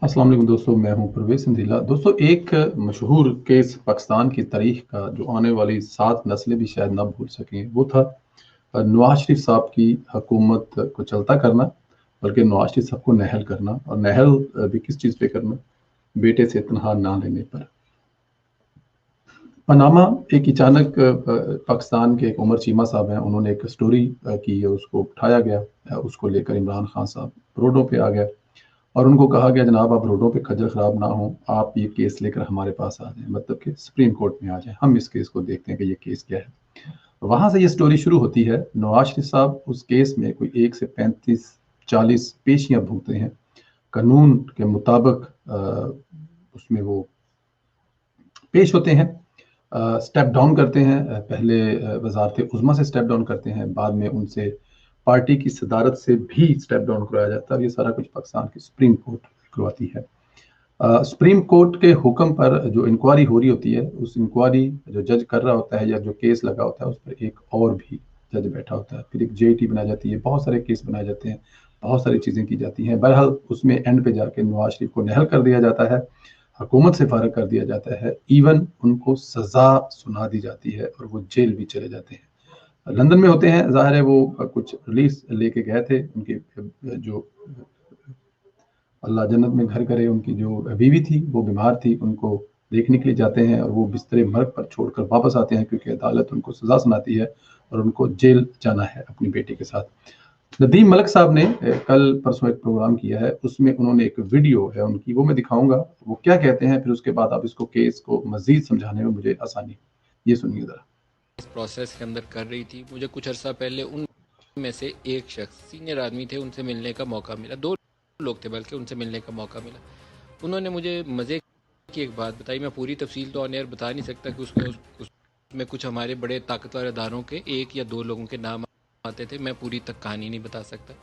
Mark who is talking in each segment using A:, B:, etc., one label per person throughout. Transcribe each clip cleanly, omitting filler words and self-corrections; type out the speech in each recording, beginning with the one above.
A: अस्सलाम वालेकुम दोस्तों, मैं हूं परवेज़ सिंधीला। दोस्तों, एक मशहूर केस पाकिस्तान की तारीख का जो आने वाली 7 नस्लें भी शायद ना भूल सकें, वो था नवाज़ शरीफ साहब की हुकूमत को चलता करना, बल्कि नवाज़ शरीफ साहब को नहल करना, और नहल भी किस चीज़ पे करना, बेटे से तनख्वाह ना लेने पर। पनामा एक अचानक पाकिस्तान के एक उमर चीमा साहब हैं, उन्होंने एक स्टोरी की है, उसको उठाया गया। उसको लेकर इमरान खान साहब रोडों पे आ गए और उनको कहा गया, जनाब आप रोडों पे खज्जल खराब ना हो, आप ये केस लेकर हमारे पास आ जाएं, मतलब कि सुप्रीम कोर्ट में आ जाएं, हम इस केस को देखते हैं कि ये केस क्या है। वहां से ये स्टोरी शुरू होती है। नवाज शरीफ साहब उस केस में कोई 1 से 35-40 पेशियां भुगते हैं। कानून के मुताबिक उसमें वो पेश होते हैं, स्टेप डाउन करते हैं। पहले वजारत उज़्मा से स्टेप डाउन करते हैं, बाद में उनसे पार्टी की सदारत से भी स्टेप डाउन करवाया जाता है। ये सारा कुछ पाकिस्तान की सुप्रीम कोर्ट करवाती है। सुप्रीम कोर्ट के हुक्म पर जो इंक्वायरी हो रही होती है, उस इंक्वायरी जो जज कर रहा होता है या जो केस लगा होता है, उस पर एक और भी जज बैठा होता है। फिर एक जेटी बनाई जाती है, बहुत सारे केस बनाए जाते हैं, बहुत सारी चीज़ें की जाती हैं। बहरहाल उसमें एंड पे जाके नवाज शरीफ को नहल कर दिया जाता है, हुकूमत से फारग कर दिया जाता है, इवन उनको सज़ा सुना दी जाती है और वो जेल भी चले जाते हैं। लंदन में होते हैं, ज़ाहिर है वो कुछ रिलीज लेके गए थे। उनके जो अल्लाह जन्नत में घर करे, उनकी जो बीवी थी वो बीमार थी, उनको देखने के लिए जाते हैं और वो बिस्तरे मर्ग पर छोड़कर वापस आते हैं, क्योंकि अदालत उनको सज़ा सुनाती है और उनको जेल जाना है अपनी बेटी के साथ। नदीम मलिक साहब ने कल परसों एक प्रोग्राम किया है, उसमें उन्होंने एक वीडियो है उनकी, वो मैं दिखाऊंगा, वो क्या कहते हैं, फिर उसके बाद आप इसको केस को मजीद समझाने में मुझे आसानी। ये सुनिए जरा।
B: इस प्रोसेस के अंदर कर रही थी। मुझे कुछ अर्सा पहले उन में से एक शख्स, सीनियर आदमी थे, उनसे मिलने का मौका मिला। 2 लोग थे बल्कि, उनसे मिलने का मौका मिला। उन्होंने मुझे मज़े की एक बात बताई। मैं पूरी तफसील तो ऑन एयर बता नहीं सकता कि उसमें कुछ हमारे बड़े ताकतवर अदारों के 1 या 2 लोगों के नाम आते थे। मैं पूरी तक कहानी नहीं बता सकता,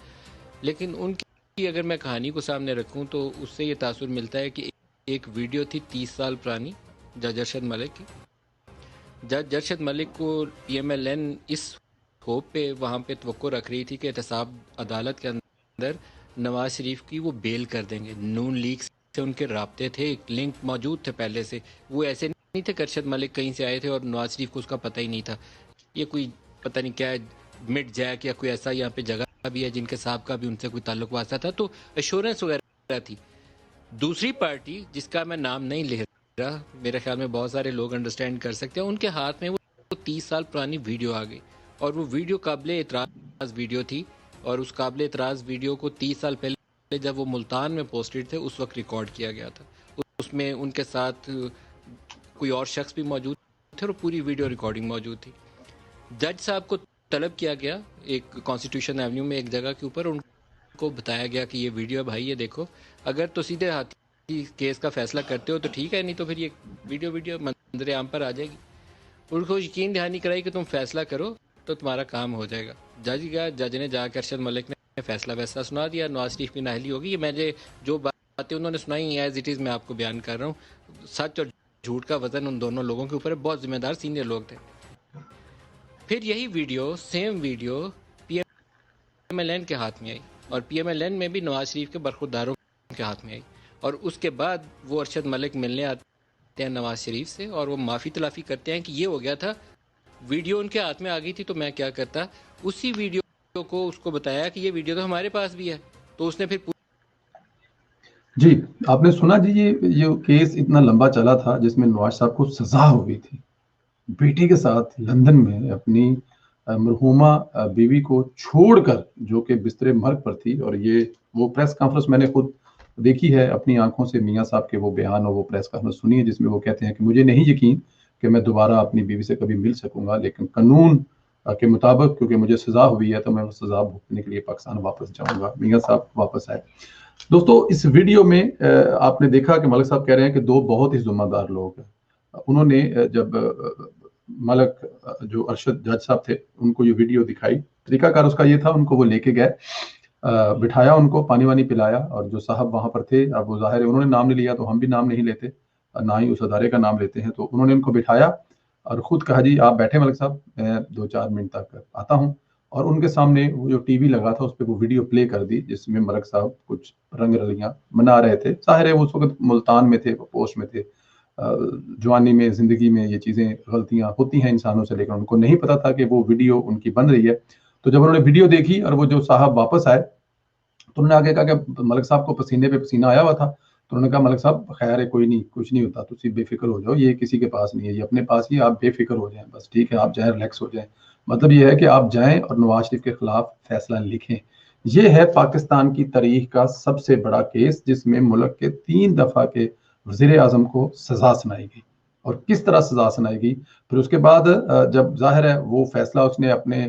B: लेकिन उनकी अगर मैं कहानी को सामने रखूं तो उससे ये तासुर मिलता है कि एक वीडियो थी 30 साल पुरानी जज अरशद मलिक की। जज अरशद मलिक को PMLN इस होप पे वहाँ पे तवक्को रख रही थी कि एहतसाब अदालत के अंदर नवाज शरीफ की वो बेल कर देंगे। नून लीग से उनके राब्ते थे, एक लिंक मौजूद थे पहले से। वो ऐसे नहीं थे कि अरशद मलिक कहीं से आए थे और नवाज शरीफ को उसका पता ही नहीं था। ये कोई पता नहीं क्या मिड जैक या कोई ऐसा यहाँ पे जगह भी है जिनके साहब का भी उनसे कोई ताल्लुक वास्ता था, तो एश्योरेंस वगैरह थी। दूसरी पार्टी जिसका मैं नाम नहीं ले रहा, मेरे ख्याल में बहुत सारे लोग अंडरस्टैंड कर सकते हैं, उनके हाथ में वो 30 साल पुरानी वीडियो आ गई और वो वीडियो काबिले एतराज़ वीडियो थी। और उस काबिले एतराज़ वीडियो को 30 साल पहले जब वो मुल्तान में पोस्टेड थे उस वक्त रिकॉर्ड किया गया था। उसमें उनके साथ कोई और शख्स भी मौजूद थे और पूरी वीडियो रिकॉर्डिंग मौजूद थी। जज साहब को तलब किया गया एक कॉन्स्टिट्यूशन एवेन्यू में एक जगह के ऊपर। उनको बताया गया कि ये वीडियो है भाई, ये देखो, अगर तो सीधे हाथी केस का फैसला करते हो तो ठीक है, नहीं तो फिर ये वीडियो मंजर आम पर आ जाएगी। उनको यकीन दहानी कराई कि तुम फैसला करो तो तुम्हारा काम हो जाएगा। जज ने जाकर अरशद मलिक ने फैसला सुना दिया। नवाज शरीफ की नाहली होगी। ये मैंने जो बातें उन्होंने सुनाई एज इट इज़ मैं आपको बयान कर रहा हूँ। सच और झूठ का वजन उन दोनों लोगों के ऊपर है, बहुत जिम्मेदार सीनियर लोग थे। फिर यही वीडियो, सेम वीडियो PMLN के हाथ में आई और PMLN में भी नवाज शरीफ के बरखुरदारों के हाथ में आई। और उसके बाद वो अरशद मलिक मिलने आते हैं नवाज शरीफ से और वो माफ़ी तलाफ़ी करते हैं कि ये हो गया था, वीडियो उनके हाथ में आ गई थी तो मैं क्या करता। उसी वीडियो को उसको बताया कि ये वीडियो तो हमारे पास भी है, तो उसने फिर
A: जी, आपने सुना जी, ये केस इतना लंबा चला था जिसमें नवाज साहब को सजा हो गई थी। बेटी के साथ लंदन में अपनी मरहूमा बीवी को छोड़कर, जो कि बिस्तरे मर्ग पर थी। और ये वो प्रेस कॉन्फ्रेंस मैंने खुद देखी है अपनी आंखों से, मियां साहब के वो बयान और वो प्रेस कॉन्फ्रेंस सुनी है, जिसमें वो कहते हैं कि मुझे नहीं यकीन कि मैं दोबारा अपनी बीवी से कभी मिल सकूंगा, लेकिन कानून के मुताबिक क्योंकि मुझे सजा हुई है तो मैं वो सजा भुगतने के लिए पाकिस्तान वापस जाऊंगा। मियां साहब वापस आए। दोस्तों, इस वीडियो में आपने देखा कि मलिक साहब कह रहे हैं कि 2 बहुत ही जुम्मेदार लोग हैं। उन्होंने जब मलिक जो अरशद जज साहब थे उनको ये वीडियो दिखाई, तरीकाकार उसका ये था, उनको वो लेके गए, बिठाया, उनको पानी वानी पिलाया, और जो साहब वहां पर थे, अब वो जाहिर है उन्होंने नाम नहीं लिया तो हम भी नाम नहीं लेते, ना ही उस अदारे का नाम लेते हैं, तो उन्होंने उनको बिठाया और खुद कहा, जी आप बैठे मलिक साहब, मैं 2-4 मिनट तक आता हूँ। और उनके सामने वो जो टीवी लगा था उस पर वो वीडियो प्ले कर दी जिसमें मलिक साहब कुछ रंग रलियां मना रहे थे। जाहिर है वो उस वक्त मुल्तान में थे, पोस्ट में थे। जवानी में, जिंदगी में ये चीजें, गलतियां होती हैं इंसानों से, लेकिन उनको नहीं पता था कि वो वीडियो उनकी बन रही है। तो जब उन्होंने वीडियो देखी और वो जो साहब वापस आए तो उन्होंने आगे कहा कि मलिक साहब को पसीने पे पसीना आया हुआ था। तो उन्होंने कहा मलिक साहब खैर है, कोई नहीं, कुछ नहीं होता, तुम बेफिक्र हो जाओ, ये किसी के पास नहीं है, ये अपने पास ही, आप बेफिक्र हो जाएं, बस ठीक है, आप जाएं, रिलैक्स हो जाएं। मतलब ये है कि आप जाएं और नवाज शरीफ के खिलाफ फैसला लिखें। ये है पाकिस्तान की तारीख का सबसे बड़ा केस जिसमें मुल्क के 3 दफा के वजीर आजम को सजा सुनाई गई। और किस तरह सजा सुनाई गई, फिर उसके बाद जब जाहिर है वो फैसला उसने अपने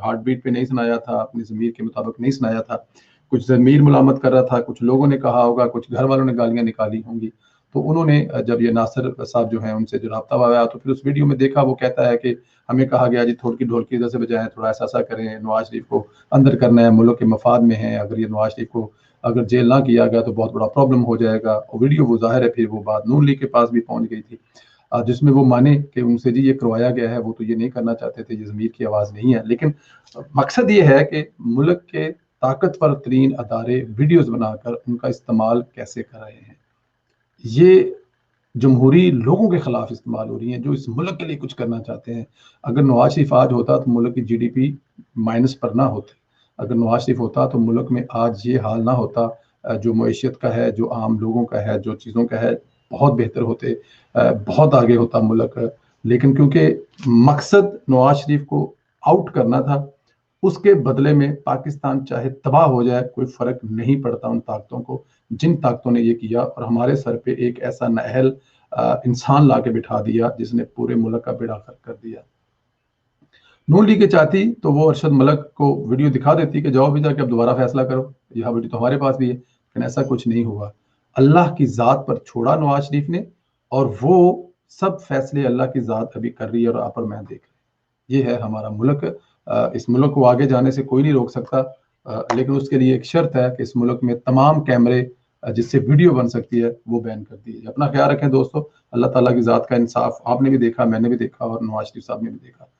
A: हार्ट बीट पे नहीं सुनाया था, अपनी जमीर के मुताबिक नहीं सुनाया था, कुछ जमीर मुलामत कर रहा था, कुछ लोगों ने कहा होगा, कुछ घर वालों ने गालियां निकाली होंगी। तो उन्होंने जब ये नासिर साहब जो हैं उनसे जो राब्ता आया तो फिर उस वीडियो में देखा, वो कहता है कि हमें कहा गया जी थोड़ी ढोलकी इधर से बजाएं, थोड़ा ऐसा करें, नवाज शरीफ को अंदर करना है, मुल्क के मफाद में है, अगर ये नवाज शरीफ को अगर जेल ना किया गया तो बहुत बड़ा प्रॉब्लम हो जाएगा। और वीडियो वो जाहिर है फिर वो बात नून लीग के पास भी पहुंच गई थी, जिसमें वो माने कि उनसे जी ये करवाया गया है, वो तो ये नहीं करना चाहते थे, ये ज़मीर की आवाज़ नहीं है। लेकिन मकसद ये है कि मुल्क के ताकतवर तरीन अदारे वीडियोस बनाकर उनका इस्तेमाल कैसे कर रहे हैं, ये जमहूरी लोगों के खिलाफ इस्तेमाल हो रही हैं जो इस मुल्क के लिए कुछ करना चाहते हैं। अगर नवाज शरीफ आज होता तो मुल्क की GDP माइनस पर ना होती, अगर नवाज शरीफ होता तो मुल्क में आज ये हाल ना होता, जो मईशत का है, जो आम लोगों का है, जो चीज़ों का है, बहुत बेहतर होते, बहुत आगे होता मुल्क। लेकिन क्योंकि मकसद नवाज शरीफ को आउट करना था, उसके बदले में पाकिस्तान चाहे तबाह हो जाए, कोई फर्क नहीं पड़ता उन ताकतों को जिन ताकतों ने ये किया। और हमारे सर पे एक ऐसा नाअहल इंसान ला के बिठा दिया जिसने पूरे मुल्क का बेड़ा गर्क कर दिया। नून लीग के चाहती तो वो अरशद मलिक को वीडियो दिखा देती कि जाओ भी जाके अब दोबारा फैसला करो, यह वीडियो तो हमारे पास भी है, लेकिन ऐसा कुछ नहीं हुआ। अल्लाह की ज़ात पर छोड़ा नवाज शरीफ ने, और वो सब फैसले अल्लाह की ज़ात अभी कर रही है और आप और मैं देख रहे हैं। ये है हमारा मुल्क। इस मुल्क को आगे जाने से कोई नहीं रोक सकता, लेकिन उसके लिए एक शर्त है कि इस मुल्क में तमाम कैमरे जिससे वीडियो बन सकती है वो बैन कर दिए। अपना ख्याल रखें दोस्तों। अल्लाह ताला की ज़ात का इंसाफ आपने भी देखा, मैंने भी देखा और नवाज शरीफ साहब ने भी देखा।